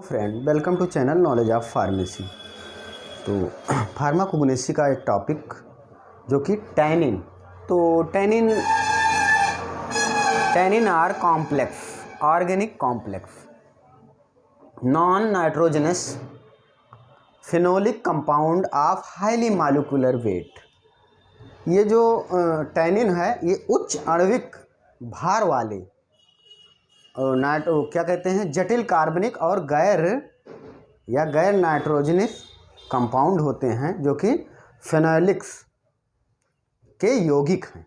Friend, welcome to channel knowledge of pharmacy. तो pharmacognosy का एक टॉपिक जो कि टैनिन। तो tannin are complex organic complex non nitrogenous phenolic compound of highly molecular weight. ये जो टैनिन है ये उच्च आणविक भार वाले क्या कहते हैं जटिल कार्बनिक और गैर नाइट्रोजनस कंपाउंड होते हैं जो कि फेनोलिक्स के यौगिक हैं।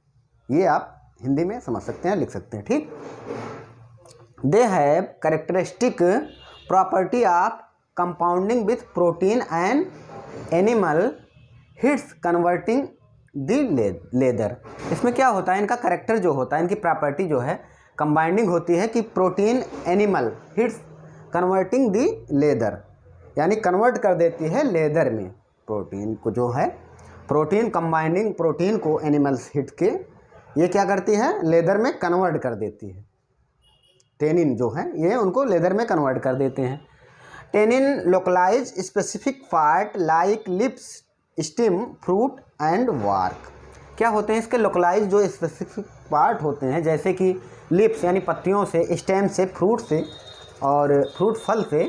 ये आप हिंदी में समझ सकते हैं, लिख सकते हैं, ठीक। They have characteristic property of compounding with protein and animal hits converting the leather. इसमें क्या होता है, इनका करेक्टर जो होता है, इनकी प्रॉपर्टी जो है कंबाइंडिंग होती है कि प्रोटीन एनिमल हिट्स कन्वर्टिंग दी लेदर, यानी कन्वर्ट कर देती है लेदर में प्रोटीन को, जो है प्रोटीन कंबाइंडिंग प्रोटीन को एनिमल्स हिट के ये क्या करती है, लेदर में कन्वर्ट कर देती है। टेनिन जो है ये उनको लेदर में कन्वर्ट कर देते हैं। Tannin localise specific part like lips, stem, fruit and bark. क्या होते हैं इसके लोकलाइज जो स्पेसिफिक पार्ट होते हैं, जैसे कि लिप्स यानी पत्तियों से, स्टेम से, फ्रूट से, और फ्रूट फल से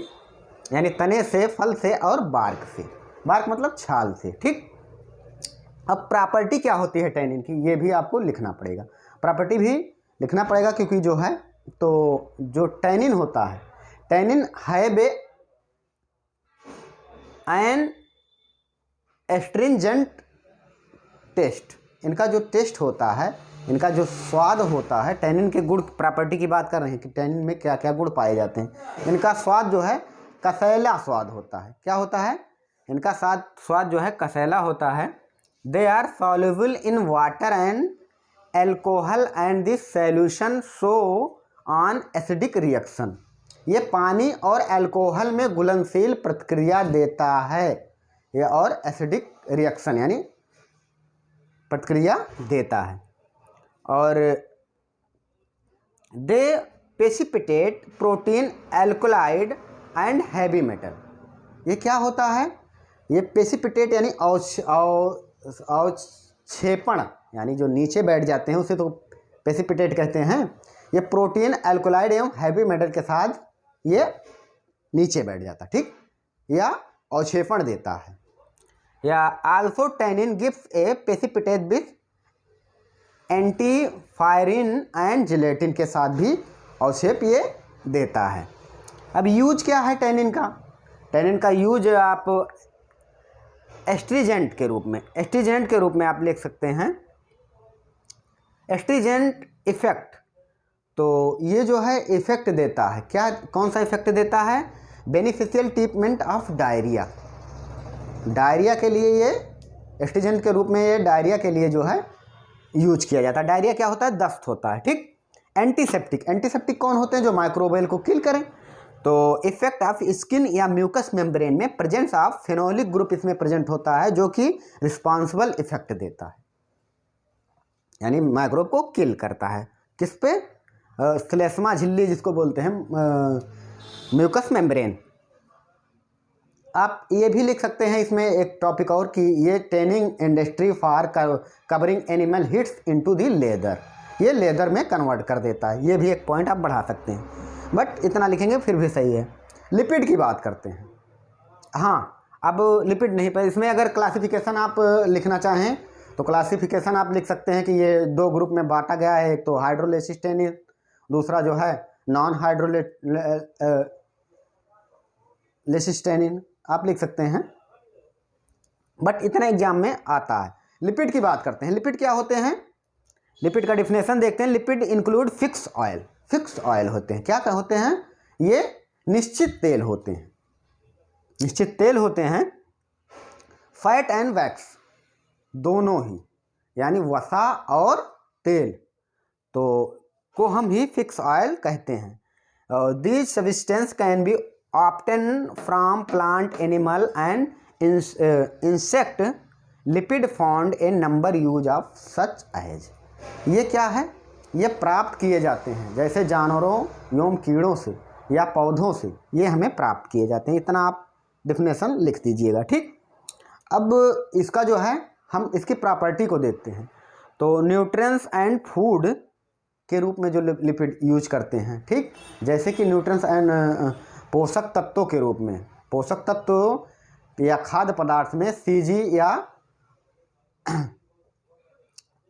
यानी तने से, फल से, और बार्क से। बार्क मतलब छाल से, ठीक। अब प्रॉपर्टी क्या होती है टैनिन की, ये भी आपको लिखना पड़ेगा, प्रॉपर्टी भी लिखना पड़ेगा, क्योंकि जो है तो जो टैनिन होता है, tannin have an astringent taste. इनका जो टेस्ट होता है, इनका जो स्वाद होता है, टैनिन के गुण प्रॉपर्टी की बात कर रहे हैं कि टैनिन में क्या क्या गुण पाए जाते हैं। इनका स्वाद जो है कसैला स्वाद होता है। क्या होता है, इनका स्वाद जो है कसैला होता है। They are soluble in water and alcohol and this solution show on acidic reaction. ये पानी और एल्कोहल में घुलनशील प्रतिक्रिया देता है, ये और एसिडिक रिएक्शन यानी प्रतिक्रिया देता है। और they precipitate protein, alkaloid and heavy metal. ये क्या होता है, ये प्रेसिपिटेट यानी अवक्षेपण, यानी जो नीचे बैठ जाते हैं उसे तो प्रेसिपिटेट कहते हैं। ये प्रोटीन, एल्कोलाइड एवं हैवी मेटल के साथ ये नीचे बैठ जाता है, ठीक, या अवक्षेपण देता है। या also tannin gives a precipitate with antipyrine and gelatin के साथ भी अवक्षेप ये देता है। अब यूज क्या है टैनिन का, टैनिन का यूज आप एस्ट्रीजेंट के रूप में आप लिख सकते हैं। एस्ट्रीजेंट इफेक्ट, तो ये जो है इफेक्ट देता है, क्या, कौन सा इफेक्ट देता है, beneficial treatment of diarrhoea. Diarrhoea के लिए ये एस्ट्रीजेंट के रूप में ये डायरिया के लिए जो है यूज किया जाता है। डायरिया क्या होता है, दस्त होता है, ठीक। एंटीसेप्टिक कौन होते हैं, जो माइक्रोबियल को किल करें। तो इफेक्ट ऑफ स्किन या म्यूकस मेम्ब्रेन में प्रेजेंस ऑफ फेनोलिक ग्रुप इसमें प्रेजेंट होता है, जो कि रिस्पॉन्सिबल इफेक्ट देता है, यानी माइक्रोब को किल करता है। किस पे, श्लेष्मा झिल्ली जिसको बोलते हैं, म्यूकस मेम्ब्रेन। आप ये भी लिख सकते हैं इसमें एक टॉपिक और कि ये tanning industry for covering animal hits into the leather, ये लेदर में कन्वर्ट कर देता है। ये भी एक पॉइंट आप बढ़ा सकते हैं, बट इतना लिखेंगे फिर भी सही है। लिपिड की बात करते हैं। हाँ, अब लिपिड नहीं, पर इसमें अगर क्लासिफिकेशन आप लिखना चाहें तो क्लासिफिकेशन आप लिख सकते हैं कि ये दो ग्रुप में बांटा गया है। एक तो हाइड्रोलिसिस टैनिन, दूसरा जो है नॉन हाइड्रोलिसिस टैनिन, आप लिख सकते हैं, बट इतना एग्जाम में आता है। लिपिड की बात करते हैं। लिपिड क्या होते हैं, लिपिड का डिफिनेशन देखते हैं। लिपिड इंक्लूड फिक्स ऑयल होते हैं। क्या होते हैं, ये निश्चित तेल होते हैं। फैट एंड वैक्स दोनों ही, यानी वसा और तेल तो को हम ही फिक्स ऑयल कहते हैं। These substance can be obtain from plant, animal and insect. Lipid found a number use of such as. ये क्या है, ये प्राप्त किए जाते हैं जैसे जानवरों एवं कीड़ों से, या पौधों से ये हमें प्राप्त किए जाते हैं। इतना आप डिफिनेशन लिख दीजिएगा, ठीक। अब इसका जो है हम इसकी प्रॉपर्टी को देखते हैं। तो न्यूट्रिएंट्स एंड फूड के रूप में जो लिपिड यूज करते हैं, ठीक, जैसे कि न्यूट्रिएंट्स एंड पोषक तत्वों के रूप में, पोषक तत्व या खाद्य पदार्थ में सीजी या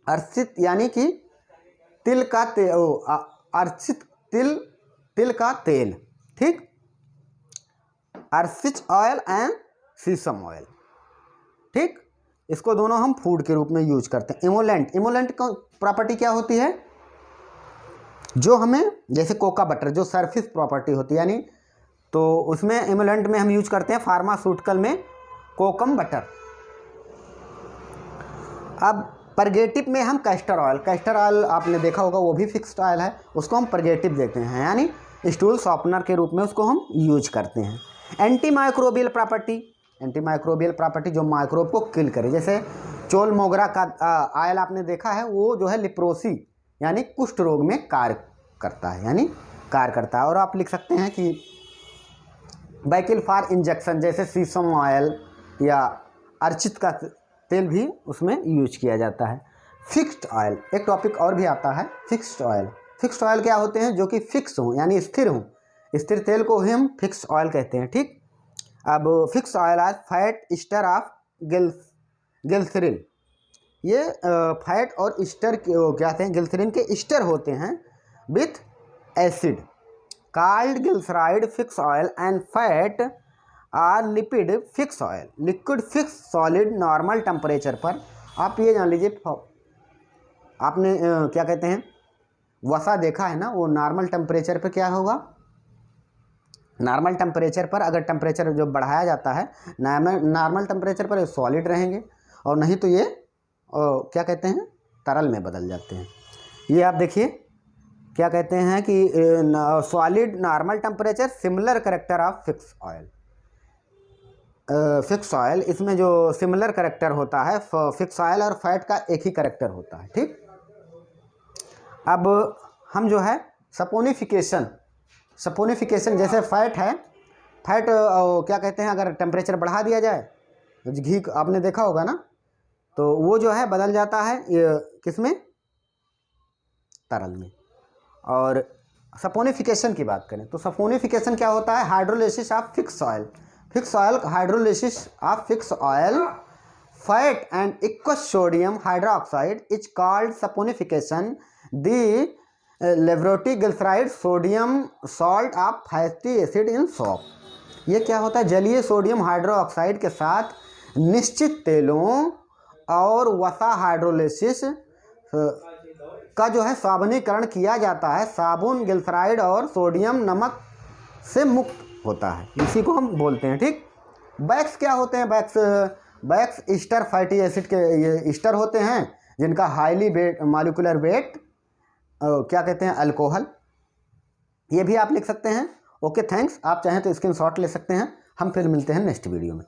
अर्चित यानी कि तिल का तेल, अर्चित तिल का तेल, ठीक, Archit oil and sesame oil, ठीक, इसको दोनों हम फूड के रूप में यूज करते हैं। इमोलेंट का प्रॉपर्टी क्या होती है, जो हमें जैसे कोका बटर जो सरफेस प्रॉपर्टी होती है, यानी तो उसमें इमोलेंट में हम यूज करते हैं फार्मास्यूटिकल में कोकम बटर। अब परगेटिव में हम कैस्टर ऑयल आपने देखा होगा, वो भी फिक्स्ड ऑयल है, उसको हम परगेटिव देते हैं, यानी स्टूल सॉफ्टनर के रूप में उसको हम यूज करते हैं। एंटी माइक्रोबियल प्रॉपर्टी जो माइक्रोब को किल करे, जैसे चोल मोगरा का ऑयल आपने देखा है, वो जो है लिप्रोसी यानी कुष्ठ रोग में कार्य करता है, और आप लिख सकते हैं कि बाइकिल फॉर इंजेक्शन, जैसे सीसम ऑयल या अर्चित का तेल भी उसमें यूज किया जाता है। फिक्स्ड ऑयल, एक टॉपिक और भी आता है, फिक्स्ड ऑयल क्या होते हैं, जो कि फिक्स हों यानी स्थिर हों, स्थिर तेल को ही हम फिक्स्ड ऑयल कहते हैं, ठीक। अब फिक्स ऑयल आज फैट ईस्टर ऑफ गिल्सरीन, ये फैट और ईस्टर क्या कहते हैं, गिल्सरीन के ईस्टर होते हैं with acid called glyceride fix oil and fat are lipid fix oil, liquid fix solid normal temperature पर। आप ये जान लीजिए, आपने क्या कहते हैं वसा देखा है ना, वो नॉर्मल टेम्परेचर पर क्या होगा, नॉर्मल टेम्परेचर पर अगर टेम्परेचर जो बढ़ाया जाता है नॉर्मल टेम्परेचर पर सॉलिड रहेंगे, और नहीं तो ये क्या कहते हैं तरल में बदल जाते हैं। ये आप देखिए क्या कहते हैं कि solid normal temperature similar character of fix oil, इसमें जो सिमिलर करेक्टर होता है फिक्स ऑयल और फैट का एक ही करेक्टर होता है, ठीक। अब हम जो है सपोनिफिकेशन जैसे फैट है, फैट क्या कहते हैं अगर टेम्परेचर बढ़ा दिया जाए, घी आपने देखा होगा ना, तो वो जो है बदल जाता है किसमें, तरल में। और सपोनिफिकेशन की बात करें तो सपोनिफिकेशन क्या होता है, hydrolysis of fix oil hydrolysis of fix oil fat and aqueous sodium hydroxide is called saponification. The लेवरोटी glyceride sodium salt of fatty acid in soap, ये क्या होता है, जलीय सोडियम हाइड्रोक्साइड के साथ निश्चित तेलों और वसा हाइड्रोलिसिस का जो है साबुनीकरण किया जाता है, साबुन गिल्सराइड और सोडियम नमक से मुक्त होता है, इसी को हम बोलते हैं, ठीक। बैक्स क्या होते हैं, बैक्स ईस्टर फैटी एसिड के ये ईस्टर होते हैं, जिनका हाईली मॉलिक्यूलर वेट क्या कहते हैं अल्कोहल, ये भी आप लिख सकते हैं। ओके थैंक्स, आप चाहें तो स्क्रीनशॉट ले सकते हैं। हम फिर मिलते हैं नेक्स्ट वीडियो में।